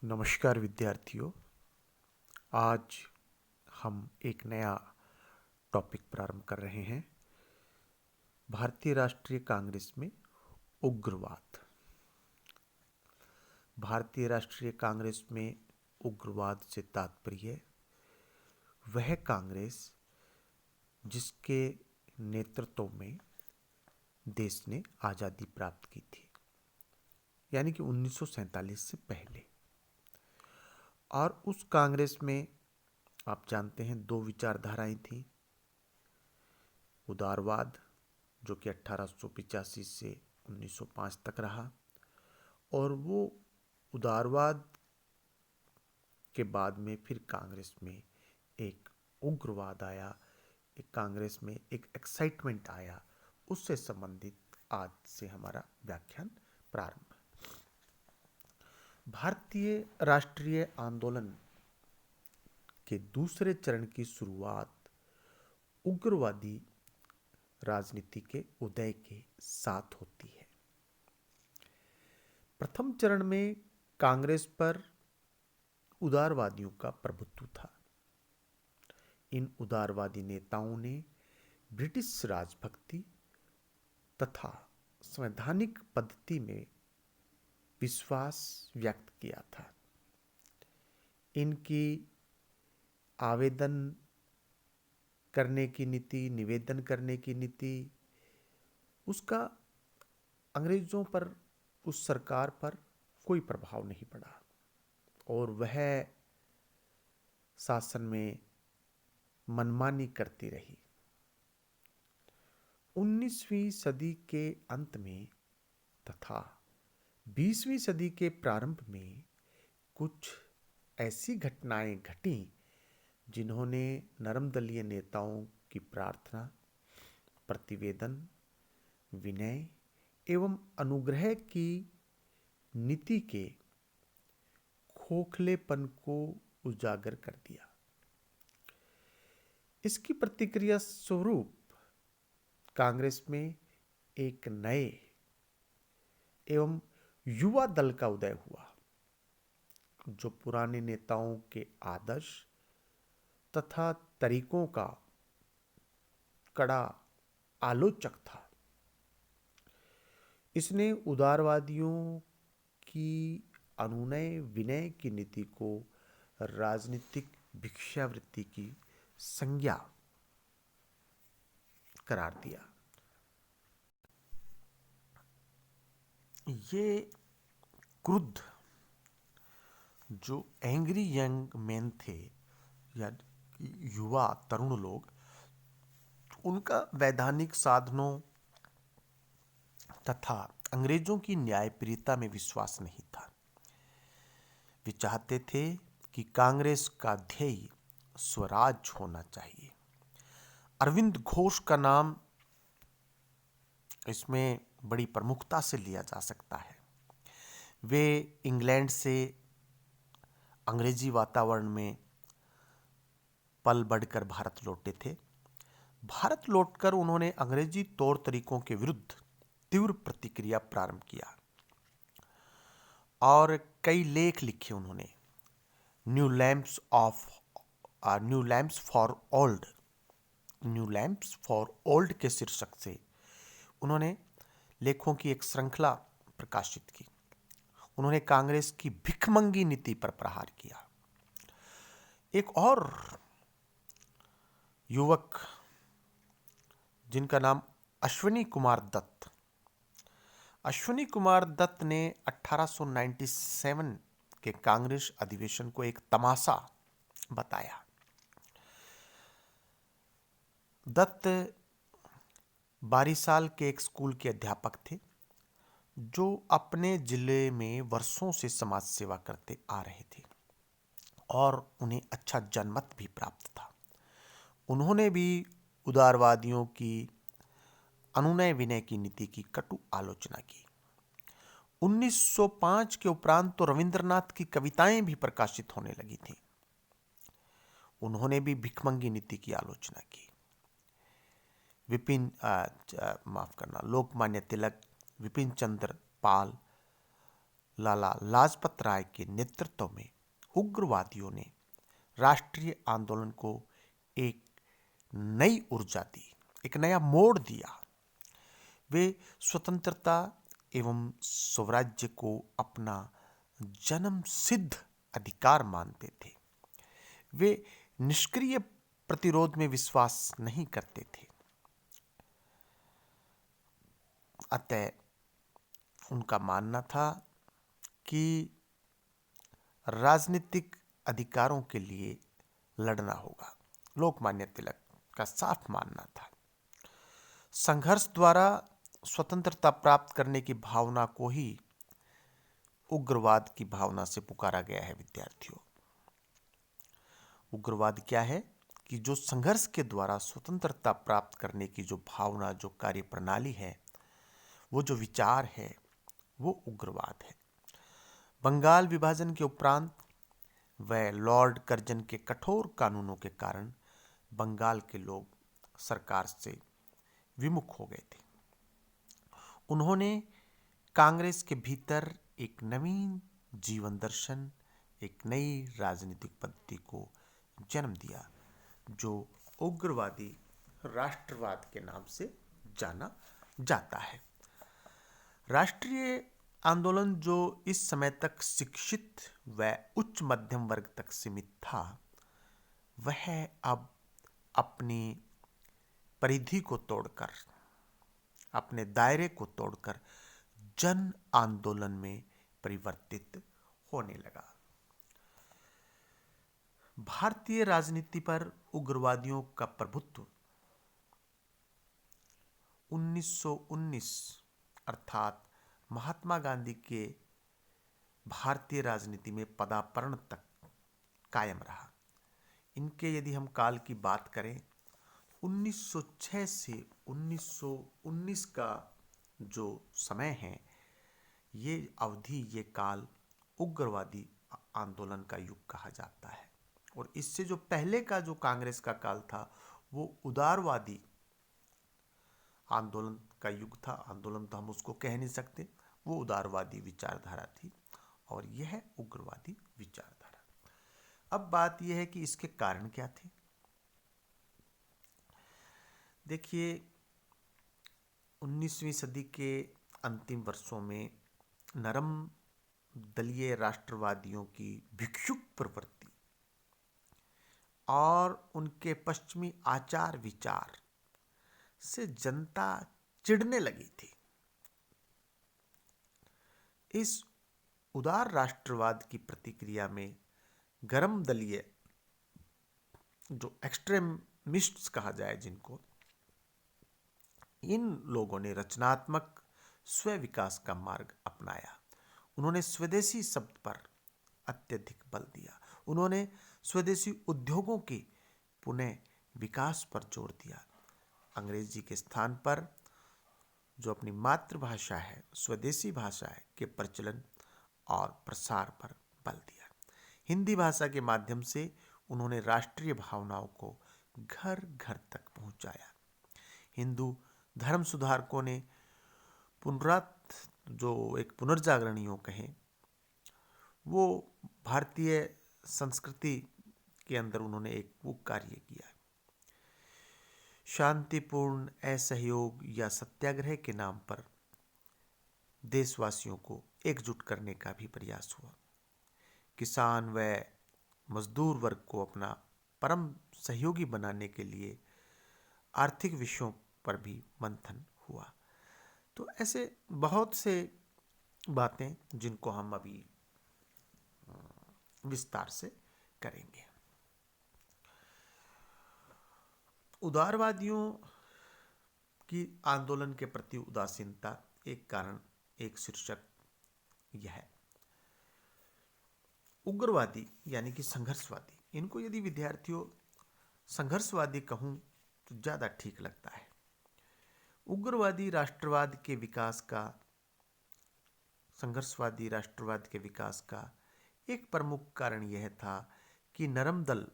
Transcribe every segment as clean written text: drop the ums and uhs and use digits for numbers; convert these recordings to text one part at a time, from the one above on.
नमस्कार विद्यार्थियों। आज हम एक नया टॉपिक प्रारंभ कर रहे हैं। भारतीय राष्ट्रीय कांग्रेस में उग्रवाद। भारतीय राष्ट्रीय कांग्रेस में उग्रवाद से तात्पर्य वह कांग्रेस जिसके नेतृत्व में देश ने आज़ादी प्राप्त की थी, यानी कि 1947 से पहले। और उस कांग्रेस में आप जानते हैं दो विचारधाराएं थीं। उदारवाद, जो कि 1885 से 1905 तक रहा, और वो उदारवाद के बाद में फिर कांग्रेस में एक उग्रवाद आया, एक कांग्रेस में एक एक्साइटमेंट आया। उससे संबंधित आज से हमारा व्याख्यान प्रारंभ। भारतीय राष्ट्रीय आंदोलन के दूसरे चरण की शुरुआत उग्रवादी राजनीति के उदय के साथ होती है। प्रथम चरण में कांग्रेस पर उदारवादियों का प्रभुत्व था। इन उदारवादी नेताओं ने ब्रिटिश राजभक्ति तथा संवैधानिक पद्धति में विश्वास व्यक्त किया था। इनकी आवेदन करने की नीति, निवेदन करने की नीति, उसका अंग्रेजों पर, उस सरकार पर कोई प्रभाव नहीं पड़ा और वह शासन में मनमानी करती रही। 19वीं सदी के अंत में तथा 20वीं सदी के प्रारंभ में कुछ ऐसी घटनाएं घटी जिन्होंने नरमदलीय नेताओं की प्रार्थना, प्रतिवेदन, विनय एवं अनुग्रह की नीति के खोखलेपन को उजागर कर दिया। इसकी प्रतिक्रिया स्वरूप कांग्रेस में एक नए एवं युवा दल का उदय हुआ, जो पुराने नेताओं के आदर्श तथा तरीकों का कड़ा आलोचक था। इसने उदारवादियों की अनुनय विनय की नीति को राजनीतिक भिक्षावृत्ति की संज्ञा करार दिया। ये क्रुद्ध जो एंग्री यंग मैन थे या युवा तरुण लोग, उनका वैधानिक साधनों तथा अंग्रेजों की न्यायप्रियता में विश्वास नहीं था। वे चाहते थे कि कांग्रेस का ध्येय स्वराज होना चाहिए। अरविंद घोष का नाम इसमें बड़ी प्रमुखता से लिया जा सकता है। वे इंग्लैंड से अंग्रेजी वातावरण में पल बढ़कर भारत लौटे थे। भारत लौटकर उन्होंने अंग्रेजी तौर तरीकों के विरुद्ध तीव्र प्रतिक्रिया प्रारंभ किया और कई लेख लिखे उन्होंने। न्यू लैंप्स फॉर ओल्ड के शीर्षक से उन्होंने लेखों की एक श्रृंखला प्रकाशित की। उन्होंने कांग्रेस की भिखमंगी नीति पर प्रहार किया। एक और युवक जिनका नाम अश्विनी कुमार दत्त ने 1897 के कांग्रेस अधिवेशन को एक तमाशा बताया। दत्त बारिसाल के एक स्कूल के अध्यापक थे जो अपने जिले में वर्षों से समाज सेवा करते आ रहे थे और उन्हें अच्छा जनमत भी प्राप्त था। उन्होंने भी उदारवादियों की अनुनय विनय की नीति की कटु आलोचना की। 1905 के उपरांत तो रविंद्रनाथ की कविताएं भी प्रकाशित होने लगी थीं। उन्होंने भी भिखमंगी नीति की आलोचना की। लोकमान्य तिलक, विपिन चंद्र पाल, लाला लाजपत राय के नेतृत्व में उग्रवादियों ने राष्ट्रीय आंदोलन को एक नई ऊर्जा दी, एक नया मोड़ दिया। वे स्वतंत्रता एवं स्वराज्य को अपना जन्म सिद्ध अधिकार मानते थे। वे निष्क्रिय प्रतिरोध में विश्वास नहीं करते थे। अतः उनका मानना था कि राजनीतिक अधिकारों के लिए लड़ना होगा। लोकमान्य तिलक का साफ मानना था। संघर्ष द्वारा स्वतंत्रता प्राप्त करने की भावना को ही उग्रवाद की भावना से पुकारा गया है। विद्यार्थियों, उग्रवाद क्या है कि जो संघर्ष के द्वारा स्वतंत्रता प्राप्त करने की जो भावना, जो कार्य प्रणाली है, वो जो विचार है, वो उग्रवाद है। बंगाल विभाजन के उपरांत व लॉर्ड कर्जन के कठोर कानूनों के कारण बंगाल के लोग सरकार से विमुख हो गए थे। उन्होंने कांग्रेस के भीतर एक नवीन जीवन दर्शन, एक नई राजनीतिक पद्धति को जन्म दिया, जो उग्रवादी राष्ट्रवाद के नाम से जाना जाता है। राष्ट्रीय आंदोलन जो इस समय तक शिक्षित व उच्च मध्यम वर्ग तक सीमित था, वह अब अपनी परिधि को तोड़कर, अपने दायरे को तोड़कर जन आंदोलन में परिवर्तित होने लगा। भारतीय राजनीति पर उग्रवादियों का प्रभुत्व 1919 अर्थात महात्मा गांधी के भारतीय राजनीति में पदार्पण तक कायम रहा। इनके यदि हम काल की बात करें, 1906 से 1919 का जो समय है, ये अवधि, ये काल उग्रवादी आंदोलन का युग कहा जाता है। और इससे जो पहले का जो कांग्रेस का काल था, वो उदारवादी आंदोलन का युग था। आंदोलन तो हम उसको कह नहीं सकते, वो उदारवादी विचारधारा थी और यह उग्रवादी विचारधारा। अब बात यह है कि इसके कारण क्या थे। देखिए, 19वीं सदी के अंतिम वर्षों में नरम दलीय राष्ट्रवादियों की भिक्षुक प्रवृत्ति और उनके पश्चिमी आचार विचार से जनता चिढ़ने लगी थी। इस उदार राष्ट्रवाद की प्रतिक्रिया में गरम दलीय, जो एक्सट्रीमिस्ट्स कहा जाए जिनको, इन लोगों ने रचनात्मक स्व विकास का मार्ग अपनाया। उन्होंने स्वदेशी शब्द पर अत्यधिक बल दिया। उन्होंने स्वदेशी उद्योगों के पुनः विकास पर जोर दिया। अंग्रेजी के स्थान पर जो अपनी मातृभाषा है, स्वदेशी भाषा है, के प्रचलन और प्रसार पर बल दिया। हिंदी भाषा के माध्यम से उन्होंने राष्ट्रीय भावनाओं को घर घर तक पहुंचाया। हिंदू धर्म सुधारकों ने जो एक पुनर्जागरणीय कहें, वो भारतीय संस्कृति के अंदर उन्होंने एक वो कार्य किया। शांतिपूर्ण असहयोग या सत्याग्रह के नाम पर देशवासियों को एकजुट करने का भी प्रयास हुआ। किसान व मजदूर वर्ग को अपना परम सहयोगी बनाने के लिए आर्थिक विषयों पर भी मंथन हुआ। तो ऐसे बहुत से बातें जिनको हम अभी विस्तार से करेंगे। उदारवादियों की आंदोलन के प्रति उदासीनता एक कारण, एक शीर्षक यह है। उग्रवादी यानी कि संघर्षवादी, इनको यदि विद्यार्थियों संघर्षवादी कहूं तो ज़्यादा ठीक लगता है। उग्रवादी राष्ट्रवाद के विकास का, संघर्षवादी राष्ट्रवाद के विकास का एक प्रमुख कारण यह था कि नरम दल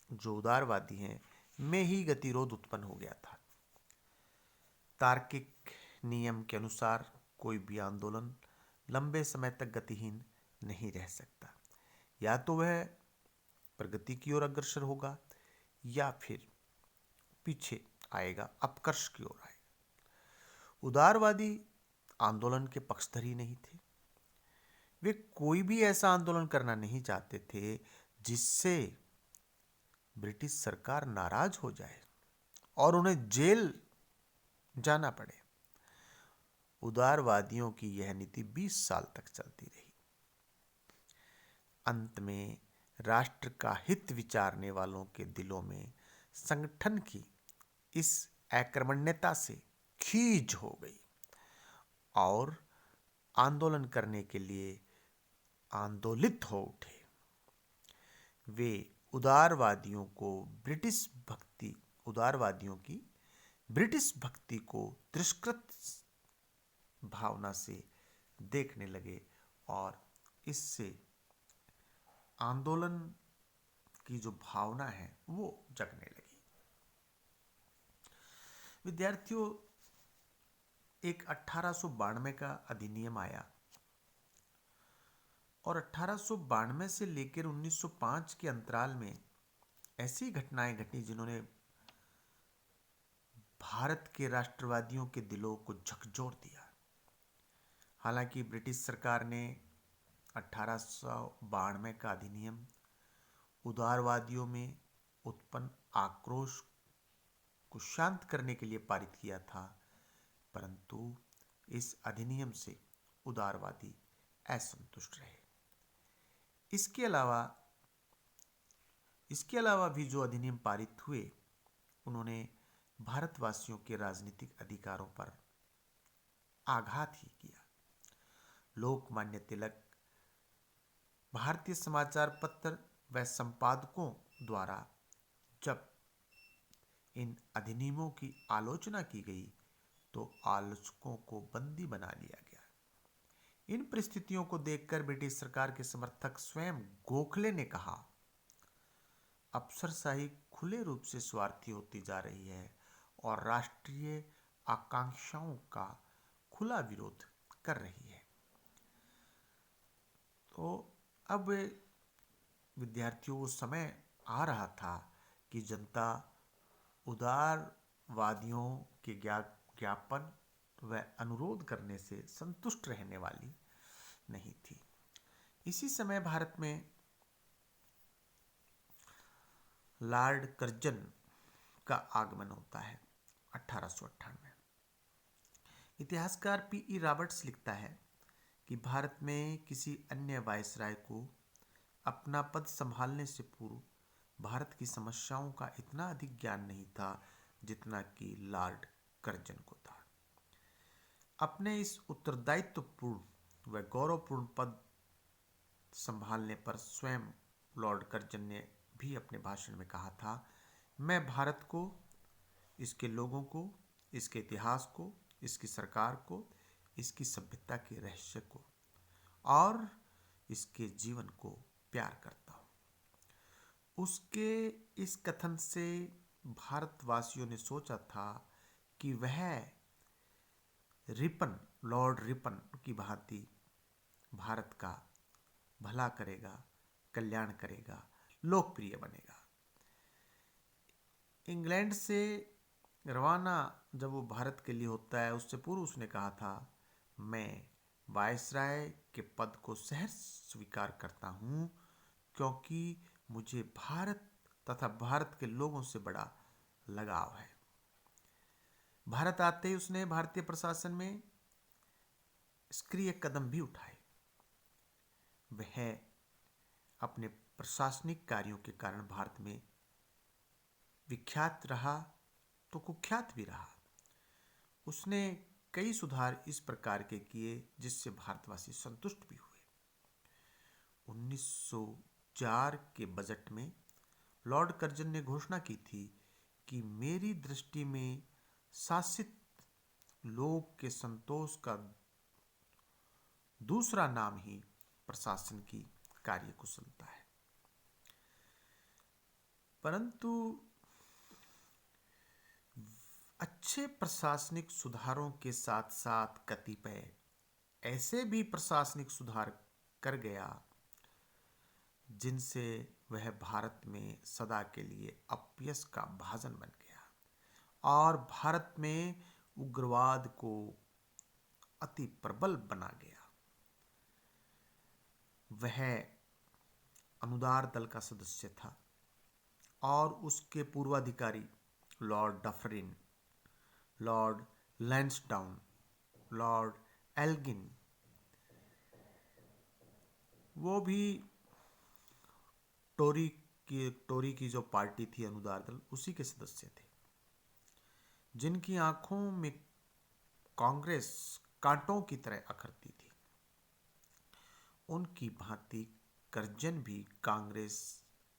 जो उदारवादी हैं में ही गतिरोध उत्पन्न हो गया था। तार्किक नियम के अनुसार कोई भी आंदोलन लंबे समय तक गतिहीन नहीं रह सकता। या तो वह प्रगति की ओर अग्रसर होगा या फिर पीछे आएगा, अपकर्ष की ओर आएगा। उदारवादी आंदोलन के पक्षधर नहीं थे। वे कोई भी ऐसा आंदोलन करना नहीं चाहते थे जिससे ब्रिटिश सरकार नाराज हो जाए और उन्हें जेल जाना पड़े। उदारवादियों की यह नीति 20 साल तक चलती रही। अंत में राष्ट्र का हित विचारने वालों के दिलों में संगठन की इस अकर्मण्यता से खींच हो गई और आंदोलन करने के लिए आंदोलित हो उठे। वे उदारवादियों की ब्रिटिश भक्ति को तिरस्कृत भावना से देखने लगे और इससे आंदोलन की जो भावना है वो जगने लगी। विद्यार्थियों, एक 1892 का अधिनियम आया और 1892 से लेकर 1905 के अंतराल में ऐसी घटनाएं घटी जिन्होंने भारत के राष्ट्रवादियों के दिलों को झकझोर दिया। हालांकि ब्रिटिश सरकार ने 1892 का अधिनियम उदारवादियों में उत्पन्न आक्रोश को शांत करने के लिए पारित किया था, परंतु इस अधिनियम से उदारवादी असंतुष्ट रहे। इसके अलावा भी जो अधिनियम पारित हुए उन्होंने भारतवासियों के राजनीतिक अधिकारों पर आघात ही किया। लोकमान्य तिलक भारतीय समाचार पत्र व संपादकों द्वारा जब इन अधिनियमों की आलोचना की गई तो आलोचकों को बंदी बना लिया गया। इन परिस्थितियों को देखकर ब्रिटिश सरकार के समर्थक स्वयं गोखले ने कहा, अफसरशाही खुले रूप से स्वार्थी होती जा रही है और राष्ट्रीय आकांक्षाओं का खुला विरोध कर रही है। तो अब विद्यार्थियों को समय आ रहा था कि जनता उदारवादियों के ज्ञापन व अनुरोध करने से संतुष्ट रहने वाली नहीं थी। इसी समय भारत में लॉर्ड कर्जन का आगमन होता है 1898। इतिहासकार पी.ई. रॉबर्ट्स लिखता है कि भारत में किसी अन्य वायसराय को अपना पद संभालने से पूर्व भारत की समस्याओं का इतना अधिक ज्ञान नहीं था जितना कि लॉर्ड कर्जन को था। अपने इस उत्तरदायित्वपूर्ण व गौरवपूर्ण पद संभालने पर स्वयं लॉर्ड कर्जन ने भी अपने भाषण में कहा था, मैं भारत को, इसके लोगों को, इसके इतिहास को, इसकी सरकार को, इसकी सभ्यता के रहस्य को और इसके जीवन को प्यार करता हूँ। उसके इस कथन से भारतवासियों ने सोचा था कि वह लॉर्ड रिपन की भांति भारत का भला करेगा, कल्याण करेगा, लोकप्रिय बनेगा। इंग्लैंड से रवाना जब वो भारत के लिए होता है उससे पूर्व उसने कहा था, मैं वायसराय के पद को सहर्ष स्वीकार करता हूँ क्योंकि मुझे भारत तथा भारत के लोगों से बड़ा लगाव है। भारत आते ही उसने भारतीय प्रशासन में सक्रिय कदम भी उठाए। वह अपने प्रशासनिक कार्यों के कारण भारत में विख्यात रहा तो कुख्यात भी रहा। उसने कई सुधार इस प्रकार के किए जिससे भारतवासी संतुष्ट भी हुए। 1904 के बजट में लॉर्ड कर्जन ने घोषणा की थी कि मेरी दृष्टि में शासित लोग के संतोष का दूसरा नाम ही प्रशासन की कार्यकुशलता है। परंतु अच्छे प्रशासनिक सुधारों के साथ साथ कतिपय ऐसे भी प्रशासनिक सुधार कर गया जिनसे वह भारत में सदा के लिए अपयश का भाजन बन गया और भारत में उग्रवाद को अति प्रबल बना गया। वह अनुदार दल का सदस्य था और उसके पूर्वाधिकारी Lord Dufferin, Lord Lansdowne, Lord Elgin, वो भी टोरी की जो पार्टी थी अनुदार दल, उसी के सदस्य थे, जिनकी आंखों में कांग्रेस कांटों की तरह अखरती थी। उनकी भांति कर्जन भी कांग्रेस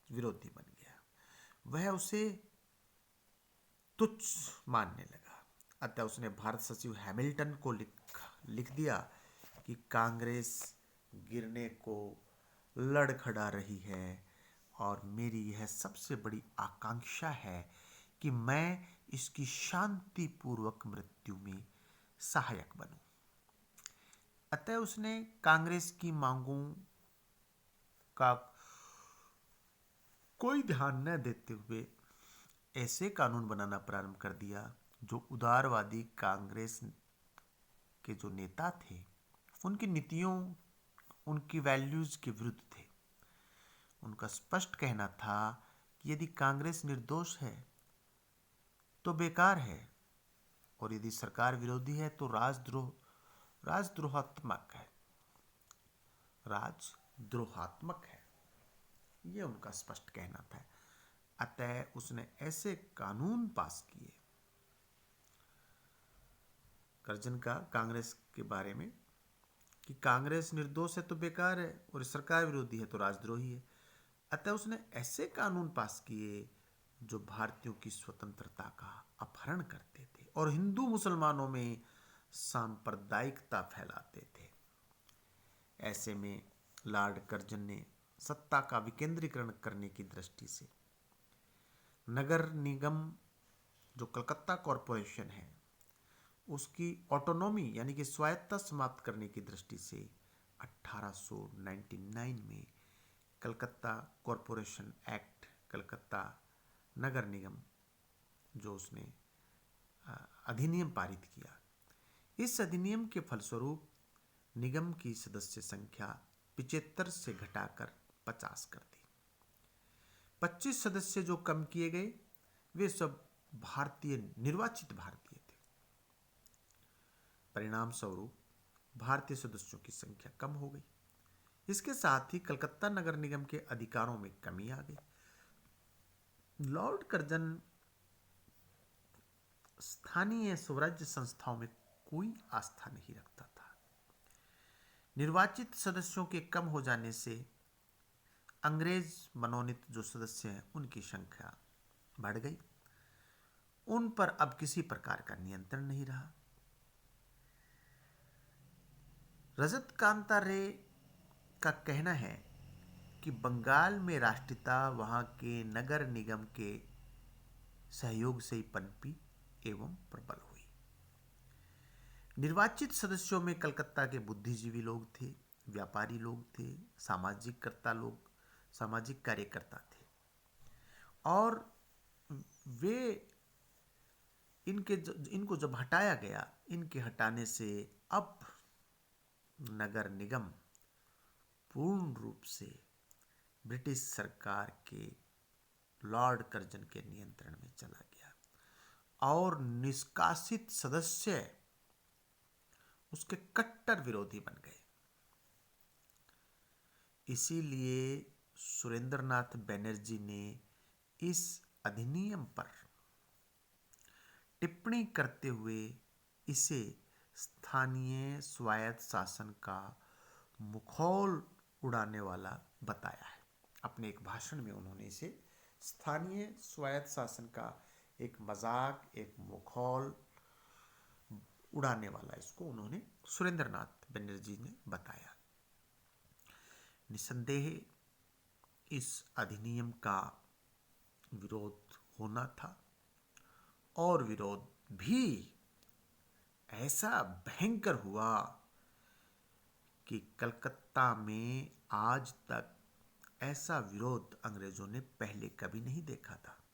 विरोधी बन गया। वह उसे तुच्छ मानने लगा। अतः उसने भारत सचिव हैमिल्टन को लिख दिया कि कांग्रेस गिरने को लड़खड़ा रही है और मेरी यह सबसे बड़ी आकांक्षा है कि मैं इसकी शांतिपूर्वक मृत्यु में सहायक बनूं। अतः उसने कांग्रेस की मांगों का कोई ध्यान न देते हुए ऐसे कानून बनाना प्रारंभ कर दिया जो उदारवादी कांग्रेस के जो नेता थे उनकी नीतियों, उनकी वैल्यूज के विरुद्ध थे। उनका स्पष्ट कहना था कि यदि कांग्रेस निर्दोष है तो बेकार है और यदि सरकार विरोधी है तो राजद्रोहात्मक है। यह उनका स्पष्ट कहना था। अतः उसने ऐसे कानून पास किए कर्जन का कांग्रेस के बारे में कि कांग्रेस निर्दोष है तो बेकार है और सरकार विरोधी है तो राजद्रोही है। अतः उसने ऐसे कानून पास किए जो भारतीयों की स्वतंत्रता का अपहरण करते थे और हिंदू मुसलमानों में सांप्रदायिकता फैलाते थे। ऐसे में लॉर्ड कर्जन ने सत्ता का विकेंद्रीकरण करने की दृष्टि से नगर निगम जो कलकत्ता कॉरपोरेशन है उसकी ऑटोनॉमी यानी कि स्वायत्तता समाप्त करने की दृष्टि से 1899 में कलकत्ता कॉरपोरेशन एक्ट, कलकत्ता नगर निगम जो उसने अधिनियम पारित किया। इस अधिनियम के फलस्वरूप निगम की सदस्य संख्या 75 से घटाकर 50 कर दी। 25 सदस्य जो कम किए गए वे सब निर्वाचित भारतीय थे। परिणाम स्वरूप भारतीय सदस्यों की संख्या कम हो गई। इसके साथ ही कलकत्ता नगर निगम के अधिकारों में कमी आ गई। लॉर्ड कर्जन स्थानीय स्वराज्य संस्थाओं में कोई आस्था नहीं रखता था। निर्वाचित सदस्यों के कम हो जाने से अंग्रेज मनोनीत जो सदस्य हैं उनकी संख्या बढ़ गई। उन पर अब किसी प्रकार का नियंत्रण नहीं रहा। रजत कांता रे का कहना है कि बंगाल में राष्ट्रीयता वहां के नगर निगम के सहयोग से ही पनपी एवं प्रबल हुई। निर्वाचित सदस्यों में कलकत्ता के बुद्धिजीवी लोग थे, व्यापारी लोग थे, सामाजिक कार्यकर्ता थे और वे इनको जब हटाया गया, इनके हटाने से अब नगर निगम पूर्ण रूप से ब्रिटिश सरकार के लॉर्ड कर्जन के नियंत्रण में चला गया और निष्कासित सदस्य उसके कट्टर विरोधी बन गए। इसीलिए सुरेंद्रनाथ बनर्जी ने इस अधिनियम पर टिप्पणी करते हुए इसे स्थानीय स्वायत्त शासन का मुखौल उड़ाने वाला बताया है। अपने एक भाषण में उन्होंने इसे स्थानीय स्वायत्त शासन का एक मजाक, एक मुखौल उड़ाने वाला इसको उन्होंने सुरेंद्रनाथ बनर्जी ने बताया। निसंदेह इस अधिनियम का विरोध होना था और विरोध भी ऐसा भयंकर हुआ कि कलकत्ता में आज तक ऐसा विरोध अंग्रेजों ने पहले कभी नहीं देखा था।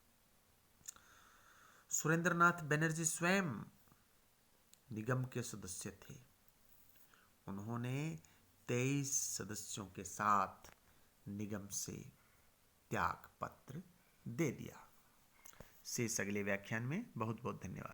सुरेंद्रनाथ बनर्जी स्वयं निगम के सदस्य थे। उन्होंने 23 सदस्यों के साथ निगम से त्याग पत्र दे दिया। शेष अगले व्याख्यान में। बहुत बहुत धन्यवाद।